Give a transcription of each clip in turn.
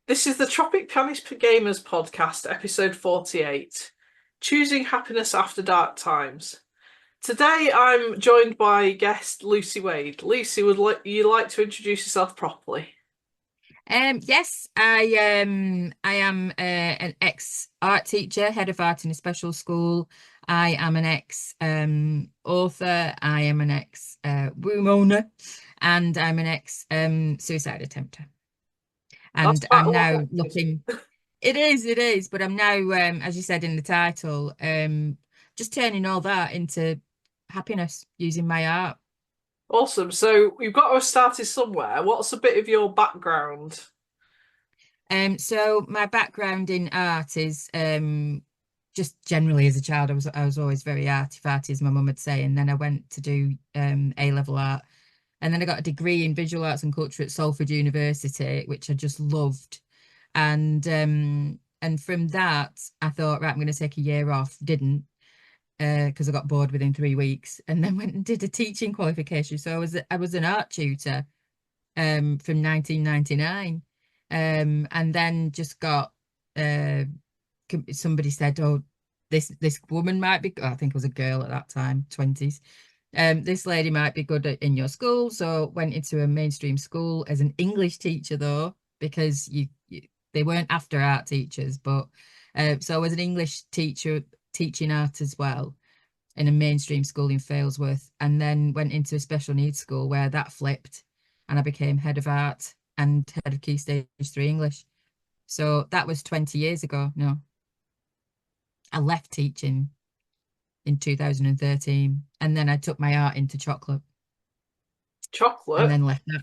This is the Tropic Canis Gamers podcast, episode 48, Choosing Happiness After Dark Times. Today I'm joined by guest Lucy Waide. Lucy, you like to introduce yourself properly? Yes, I am an ex art teacher, head of art in a special school. I am an ex author. I am an ex womb owner, and I'm an ex suicide attempter. That's And quite a I'm lot now of things. looking. It is, but I'm now, as you said in the title, just turning all that into happiness using my art. Awesome. So we've got to have started somewhere. What's a bit of your background? So my background in art is just generally as a child, I was always very arty-farty, as my mum would say, and then I went to do A-level art, and then I got a degree in visual arts and culture at Salford University, which I just loved, and from that I thought, right, I'm going to take a year off. Didn't because I got bored within 3 weeks, and then went and did a teaching qualification. So I was an art tutor from 1999. And then just got uh, somebody said, "Oh, this woman might be." I think it was a girl at that time, 20s. This lady might be good in your school. So went into a mainstream school as an English teacher, though, because they weren't after art teachers. But so I was an English teacher teaching art as well in a mainstream school in Failsworth, and then went into a special needs school where that flipped, and I became head of art and head of Key Stage 3 English. So that was 20 years ago. No, I left teaching in 2013, and then I took my art into chocolate and Chocolate? then left that.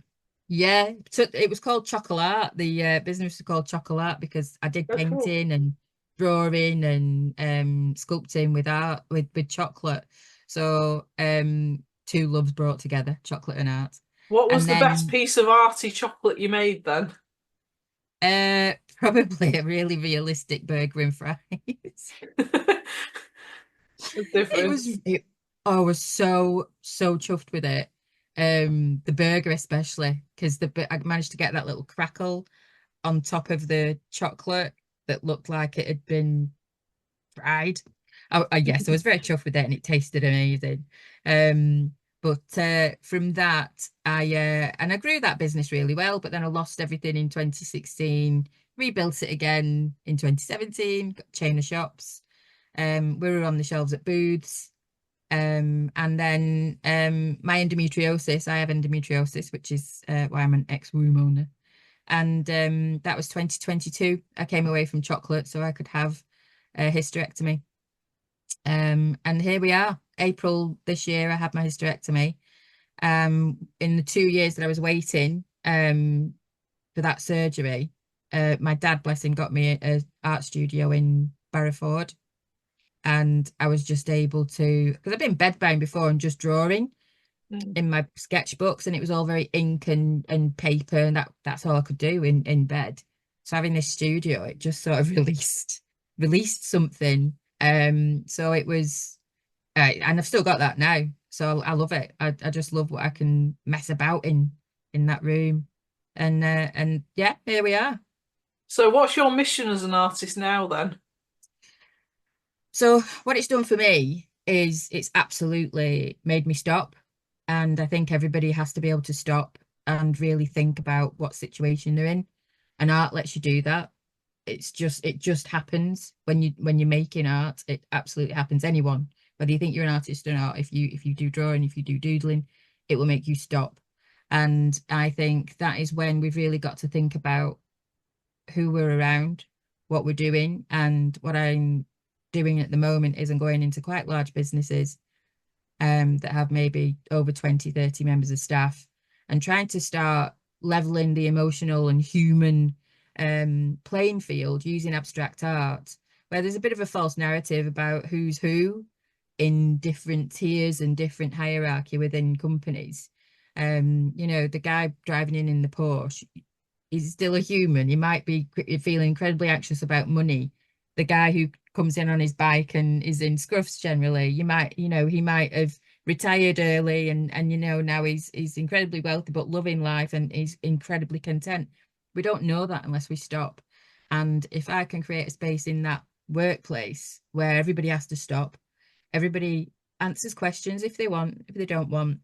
Yeah, so it was called Chocolat. The business was called Chocolat because I did Oh, cool. painting and drawing and sculpting with art with chocolate. So two loves brought together, chocolate and art. What was And the best then piece of arty chocolate you made then? probably a really realistic burger and fries. It's It different. was I was so chuffed with it. The burger especially because I managed to get that little crackle on top of the chocolate that looked like it had been fried. Yes, I was very chuffed with it and it tasted amazing. But from that, I grew that business really well, but then I lost everything in 2016, rebuilt it again in 2017, got a chain of shops. We were on the shelves at booths. And then my endometriosis, I have endometriosis, which is why I'm an ex-womb owner. And that was 2022. I came away from chocolate so I could have a hysterectomy. And here we are. April this year, I had my hysterectomy. In the 2 years that I was waiting for that surgery, my dad, bless him, got me a art studio in Barrowford. And I was just able to, because I've been bedbound before and just drawing Mm. in my sketchbooks, and it was all very ink and paper, and that's all I could do in bed. So having this studio, it just sort of released something. So it was, and I've still got that now. So I love it. I just love what I can mess about in that room, and yeah, here we are. So what's your mission as an artist now then? So what it's done for me is it's absolutely made me stop. And I think everybody has to be able to stop and really think about what situation they're in. And art lets you do that. It just happens when you're making art. It absolutely happens. Anyone, whether you think you're an artist or not, if you do drawing, if you do doodling, it will make you stop. And I think that is when we've really got to think about who we're around, what we're doing, and what I'm doing at the moment is I'm going into quite large businesses that have maybe over 20, 30 members of staff and trying to start leveling the emotional and human playing field using abstract art, where there's a bit of a false narrative about who's who in different tiers and different hierarchy within companies. The guy driving in the Porsche, he's still a human. He might be feeling incredibly anxious about money. The guy who comes in on his bike and is in scruffs generally, he might have retired early and now he's incredibly wealthy but loving life and he's incredibly content. We don't know that unless we stop. And if I can create a space in that workplace where everybody has to stop, everybody answers questions if they want, if they don't want,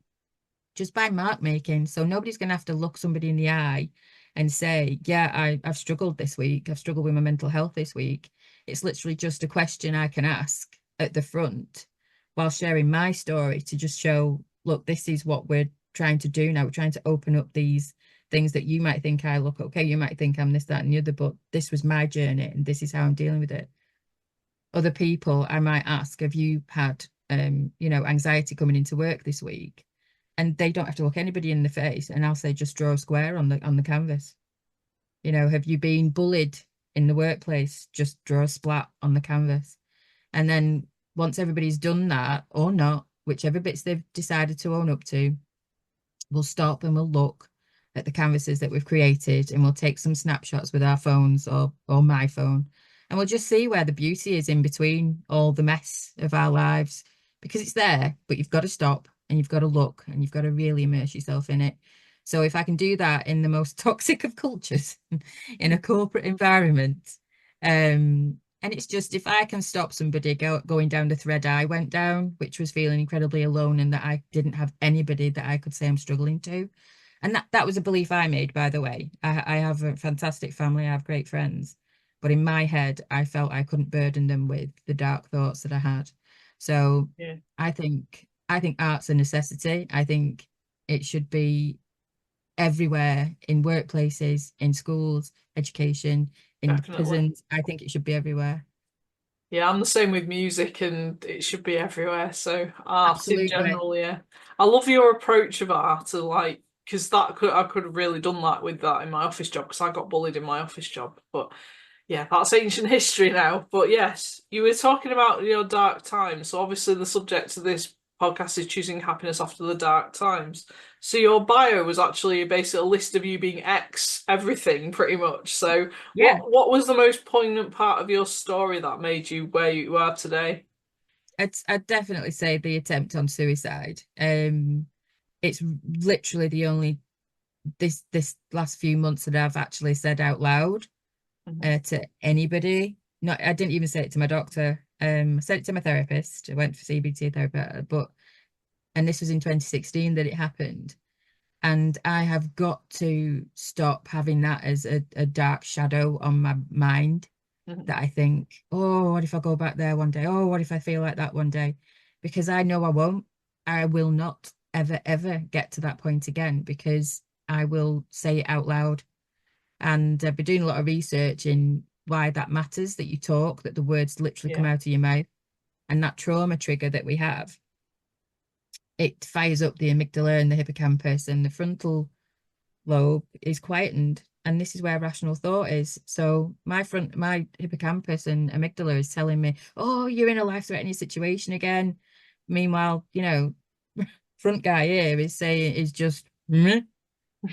just by mark making. So nobody's going to have to look somebody in the eye and say, yeah, I've struggled this week. I've struggled with my mental health this week. It's literally just a question I can ask at the front while sharing my story to just show, look, this is what we're trying to do now. We're trying to open up these things that you might think I look okay. You might think I'm this, that, and the other, but this was my journey and this is how I'm dealing with it. Other people, I might ask, have you had, anxiety coming into work this week? And they don't have to look anybody in the face. And I'll say, just draw a square on the canvas. Have you been bullied in the workplace? Just draw a splat on the canvas. And then once everybody's done that or not, whichever bits they've decided to own up to, we'll stop and we'll look at the canvases that we've created and we'll take some snapshots with our phones or my phone. And we'll just see where the beauty is in between all the mess of our lives because it's there, but you've got to stop and you've got to look and you've got to really immerse yourself in it. So if I can do that in the most toxic of cultures, in a corporate environment, and it's just if I can stop somebody going down the thread I went down, which was feeling incredibly alone and that I didn't have anybody that I could say I'm struggling to. And that was a belief I made, by the way. I have a fantastic family, I have great friends. But in my head, I felt I couldn't burden them with the dark thoughts that I had. So Yeah, I think art's a necessity. I think it should be everywhere in workplaces, in schools, education, in definitely. prisons. I think it should be everywhere. Yeah, I'm the same with music, and it should be everywhere. So art in Absolutely. general, yeah. I love your approach of art, to like, because I could have really done that with that in my office job, because I got bullied in my office job. But yeah, that's ancient history now. But yes, you were talking about your dark times. So obviously the subject of this podcast is choosing happiness after the dark times. So your bio was actually basically a list of you being ex everything pretty much. So Yeah. what was the most poignant part of your story that made you where you are today? I'd definitely say the attempt on suicide. It's literally the only this last few months that I've actually said out loud Mhm. to anybody. No, I didn't even say it to my doctor. I said it to my therapist. I went for CBT therapy, and this was in 2016 that it happened. And I have got to stop having that as a dark shadow on my mind Mhm. that I think, oh, what if I go back there one day? Oh, what if I feel like that one day? Because I know I won't. I will not ever, ever get to that point again because I will say it out loud. And I've been doing a lot of research in why that matters, that you talk, that the words literally come Yeah, out of your mouth. And that trauma trigger that we have, it fires up the amygdala and the hippocampus, and the frontal lobe is quietened. And this is where rational thought is. So my hippocampus and amygdala is telling me, oh, you're in a life-threatening situation again. Meanwhile, front guy here is saying is just meh.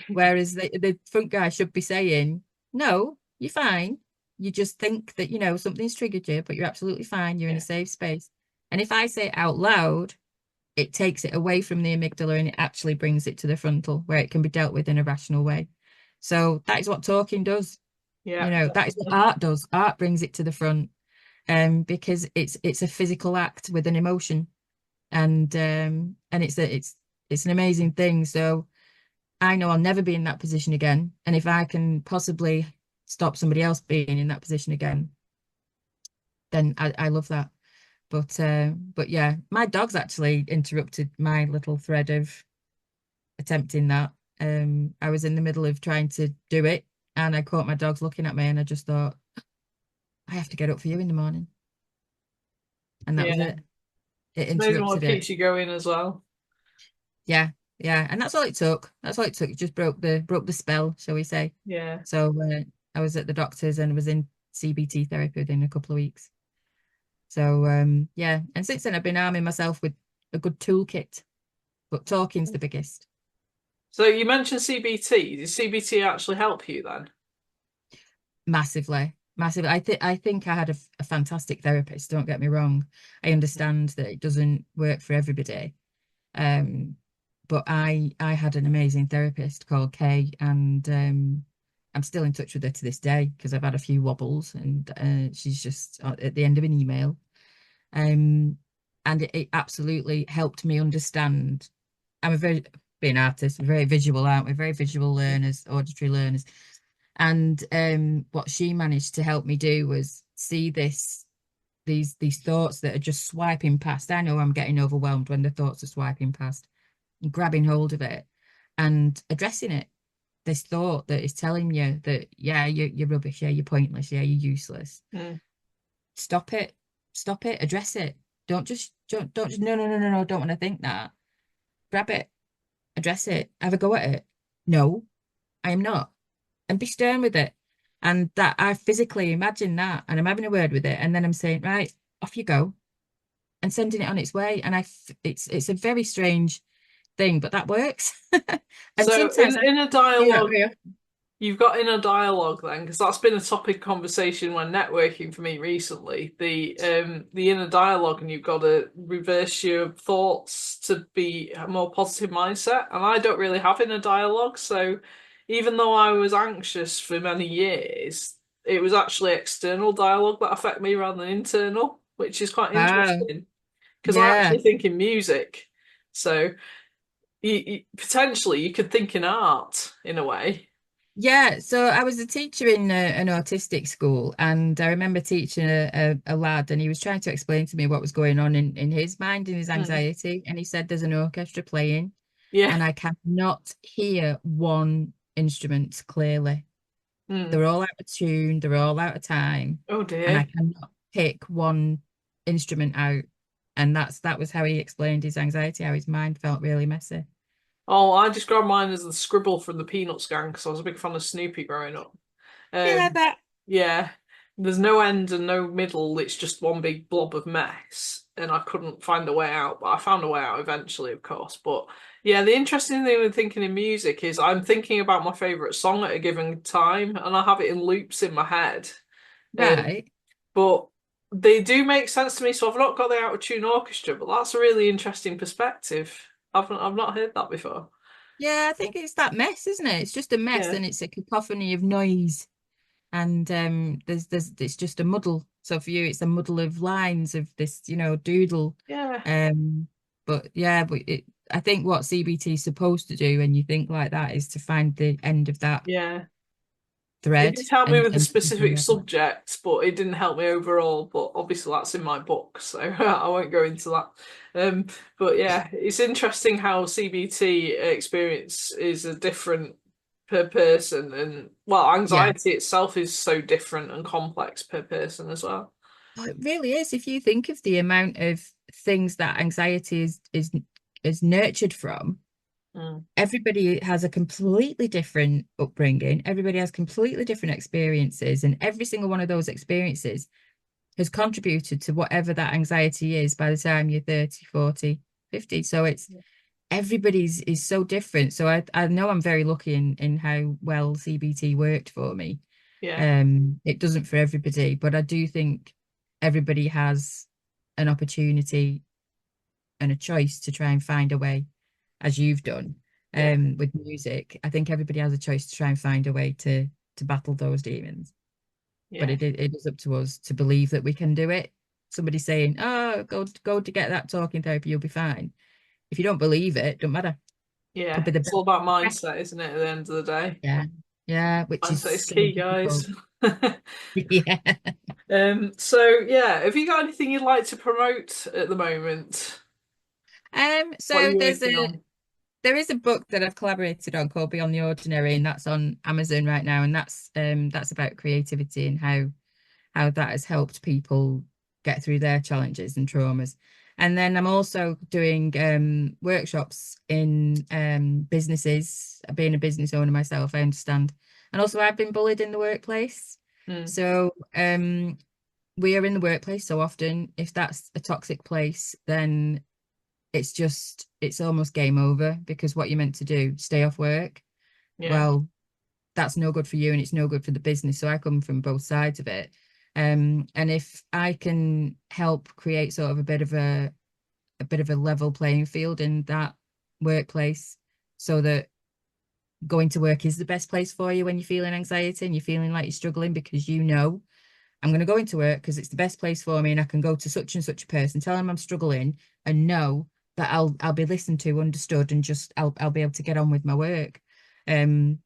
Whereas the front guy should be saying, no, you're fine. You just think that, something's triggered you, but you're absolutely fine. You're in a yeah, safe space. And if I say it out loud, it takes it away from the amygdala and it actually brings it to the frontal where it can be dealt with in a rational way. So that is what talking does. yeah, That is what definitely. art does. Art brings it to the front, because it's a physical act with an emotion, and it's an amazing thing. So I know I'll never be in that position again, and if I can possibly stop somebody else being in that position again, then I love that. But yeah, my dog's actually interrupted my little thread of attempting that. I was in the middle of trying to do it and I caught my dogs looking at me and I just thought, I have to get up for you in the morning. And that was Yeah, it. It it's amazing what interrupted it. keeps you going as well. Yeah, yeah. And that's all it took. That's all it took. It just broke the spell, shall we say. Yeah, So I was at the doctor's and was in CBT therapy within a couple of weeks. So yeah. And since then I've been arming myself with a good toolkit, but talking's the biggest. so you mentioned CBT. Did CBT actually help you then? Massively, massively. I think I had a fantastic therapist, don't get me wrong. I understand that it doesn't work for everybody. Um, but I had an amazing therapist called Kay, and I'm still in touch with her to this day because I've had a few wobbles, and she's just at the end of an email. Um, and it absolutely helped me understand. I'm a very being an artist, we're very visual, aren't we? Very visual learners, auditory learners. And what she managed to help me do was see these thoughts that are just swiping past. I know I'm getting overwhelmed when the thoughts are swiping past, and grabbing hold of it and addressing it. This thought that is telling you that, yeah, you're rubbish, yeah, you're pointless, yeah, you're useless. Mm. Stop it, stop it, address it. Don't just, no, no, no, no, no, don't want to think that. Grab it, address it, have a go at it. No, I am not. And be stern with it. And that I physically imagine that, and I'm having a word with it, and then I'm saying, right, off you go, and sending it on its way. And it's a very strange thing, but that works. And So sometimes I in a do that dialogue, very you've got inner dialogue then, because that's been a topic of conversation when networking for me recently. The inner dialogue, and you've got to reverse your thoughts to be a more positive mindset. And I don't really have inner dialogue, so even though I was anxious for many years, it was actually external dialogue that affected me rather than internal, which is quite wow. interesting because I Yeah. actually think in music. So potentially you could think in art in a way. Yeah, so I was a teacher in an autistic school, and I remember teaching a lad, and he was trying to explain to me what was going on in his mind, in his Mm. anxiety. And he said, there's an orchestra playing, Yeah. and I cannot hear one instrument clearly. Mm. They're all out of tune, they're all out of time, Oh and I dear. cannot pick one instrument out. And that was how he explained his anxiety, how his mind felt really messy. Oh, I describe mine as the scribble from the Peanuts gang because I was a big fan of Snoopy growing up. Yeah, Um, that. yeah, there's no end and no middle. It's just one big blob of mess, and I couldn't find a way out. But I found a way out eventually, of course. But yeah, the interesting thing with thinking in music is I'm thinking about my favorite song at a given time, and I have it in loops in my head. Um, Right. but they do make sense to me. So I've not got the out of tune orchestra, but that's a really interesting perspective. I've not heard that before. Yeah, I think it's that mess, isn't it? It's just a mess, Yeah, and it's a cacophony of noise, and there's it's just a muddle. So for you, it's a muddle of lines of this, doodle. yeah, Um, but yeah, I think what CBT is supposed to do when you think like that is to find the end of that yeah. It thread did help me and with the continue specific with it. subject, but it didn't help me overall. But obviously, that's in my book, so I won't go into that. Um, but yeah, it's interesting how CBT experience is a different per person, and well, Yeah. anxiety itself is so different and complex per person as well. Oh, it really is. If you think of the amount of things that anxiety is nurtured from, Mm, everybody has a completely different upbringing. Everybody has completely different experiences, and every single one of those experiences has contributed to whatever that anxiety is by the time you're 30, 40, 50. So it's everybody's is so different. So I know I'm very lucky in how well CBT worked for me. yeah, It doesn't for everybody, but I do think everybody has an opportunity and a choice to try and find a way, as you've done, yeah, with music. I think everybody has a choice to try and find a way to battle those demons. But yeah, it is up to us to believe that we can do it. Somebody saying, "Oh, go to get that talking therapy, you'll be fine." If you don't believe it, don't matter. Could yeah. be the It's all about best. mindset, isn't it? At the end of the day, Yeah, yeah, which is mindset is so key, guys. difficult. Yeah. So yeah, have you got anything you'd like to promote at the moment? What are So you working on? there is a book that I've collaborated on called Beyond the Ordinary, and that's on Amazon right now, and that's about creativity and how that has helped people get through their challenges and traumas. And then I'm also doing workshops in businesses. Being a business owner myself, I understand. And also I've been bullied in the workplace. Hmm. So we are in the workplace so often. If that's a toxic place, then it's almost game over because what you're meant to do, stay off work. Yeah, Well, that's no good for you and it's no good for the business. So I come from both sides of it. And if I can help create sort of a bit of a level playing field in that workplace so that going to work is the best place for you when you're feeling anxiety and you're feeling like you're struggling, because you know, I'm going to go into work because it's the best place for me, and I can go to such and such a person, tell them I'm struggling, and know that I'll be listened to, understood, and just I'll be able to get on with my work, um,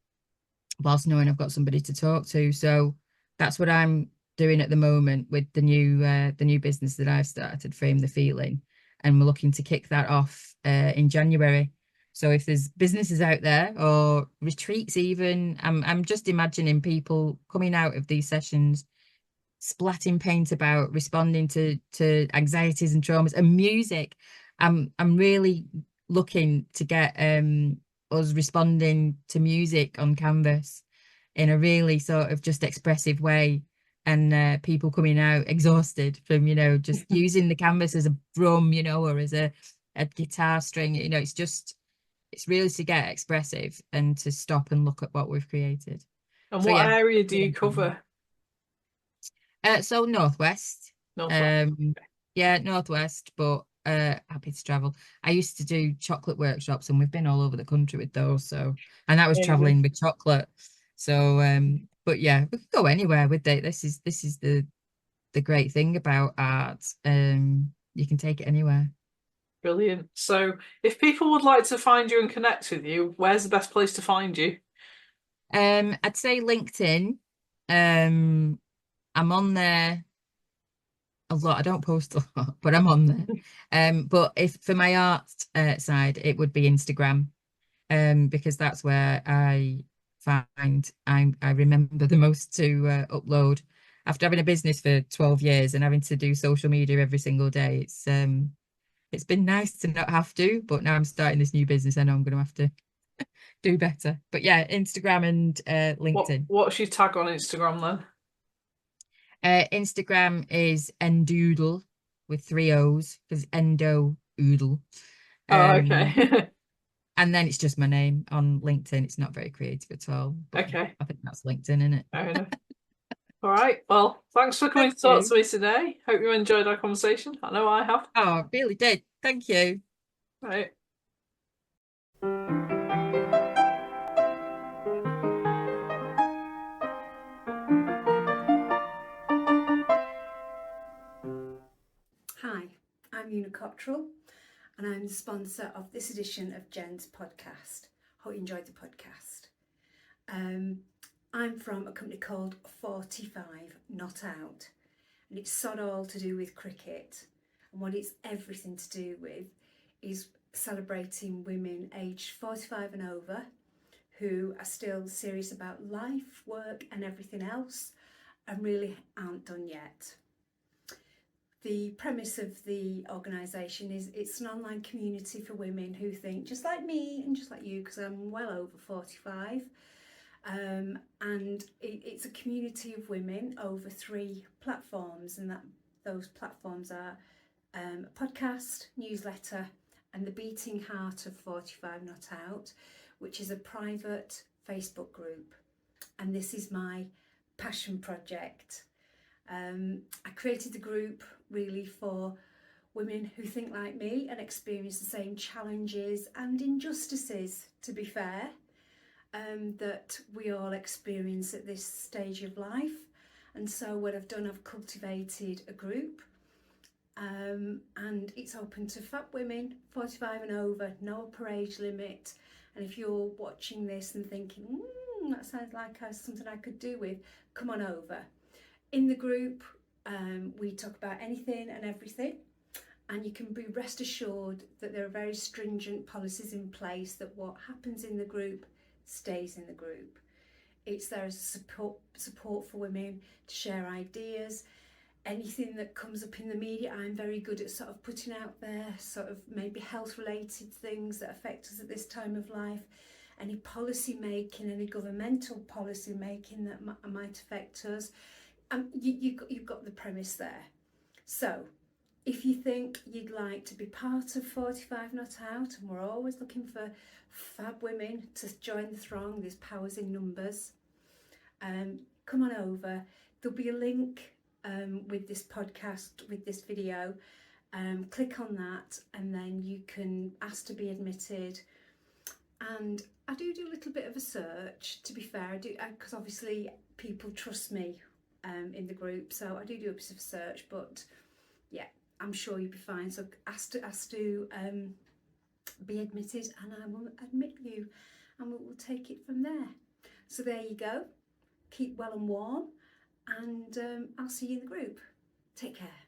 whilst knowing I've got somebody to talk to. So that's what I'm doing at the moment with the new business that I've started, Frame the Feeling, and we're looking to kick that off in January. So if there's businesses out there or retreats even, I'm just imagining people coming out of these sessions splatting paint about, responding to anxieties and traumas, and music. I'm really looking to get us responding to music on canvas in a really sort of just expressive way, and people coming out exhausted from, you know, just using the canvas as a drum, you know, or as a guitar string. You know, it's really to get expressive and to stop and look at what we've created. And So what yeah. area do you cover? So Northwest. Northwest. Um, yeah, Northwest, but happy to travel. I used to do chocolate workshops, and we've been all over the country with those. So, and that was Amazing. traveling with chocolate. So, but yeah, we could go anywhere with it. This is the great thing about art. You can take it anywhere. Brilliant. So, if people would like to find you and connect with you, where's the best place to find you? I'd say LinkedIn. Um, I'm on there a lot. I don't post a lot, but I'm on there. But if for my art side, it would be Instagram, because that's where I find I remember the most to upload. After having a business for 12 years and having to do social media every single day, it's been nice to not have to, but now I'm starting this new business, I know I'm going to have to do better. But yeah, Instagram and LinkedIn. What's your tag on Instagram then? Instagram is Endoodle with three O's, because Endo Oodle. Oh, Um, okay. and then it's just my name on LinkedIn. It's not very creative at all, but Okay. I think that's LinkedIn, isn't it? Fair enough. All right. Well, thanks for coming Thank to talk to you. me today. Hope you enjoyed our conversation. I know I have. Oh, really did. Thank you. Right. Hi, I'm Una Cottrell, and I'm the sponsor of this edition of Jen's podcast. Hope you enjoyed the podcast. I'm from a company called 45 Not Out, and it's sod all to do with cricket. And what it's everything to do with is celebrating women aged 45 and over who are still serious about life, work, and everything else, and really aren't done yet. The premise of the organisation is it's an online community for women who think just like me and just like you, because I'm well over 45, and it's a community of women over 3 platforms, and that those platforms are a podcast, newsletter, and the beating heart of 45 Not Out, which is a private Facebook group. And this is my passion project. I created the group really for women who think like me and experience the same challenges and injustices, to be fair, that we all experience at this stage of life. And so what I've done, I've cultivated a group, and it's open to fat women 45 and over, no upper age limit. And if you're watching this and thinking, that sounds like something I could do with, come on over. In the group, we talk about anything and everything, and you can be rest assured that there are very stringent policies in place that what happens in the group stays in the group. It's there as support for women to share ideas. Anything that comes up in the media, I'm very good at sort of putting out there, sort of maybe health related things that affect us at this time of life. Any policy making, any governmental policy making that might affect us. You've got the premise there. So if you think you'd like to be part of 45 Not Out, and we're always looking for fab women to join the throng, there's powers in numbers, come on over. There'll be a link with this podcast, with this video. Click on that, and then you can ask to be admitted. and I do a little bit of a search, to be fair. I do, because obviously people trust me in the group, so I do a bit of a search, but yeah, I'm sure you'll be fine. So ask to be admitted, and I will admit you, and we'll take it from there. So there you go. Keep well and warm, and I'll see you in the group. Take care.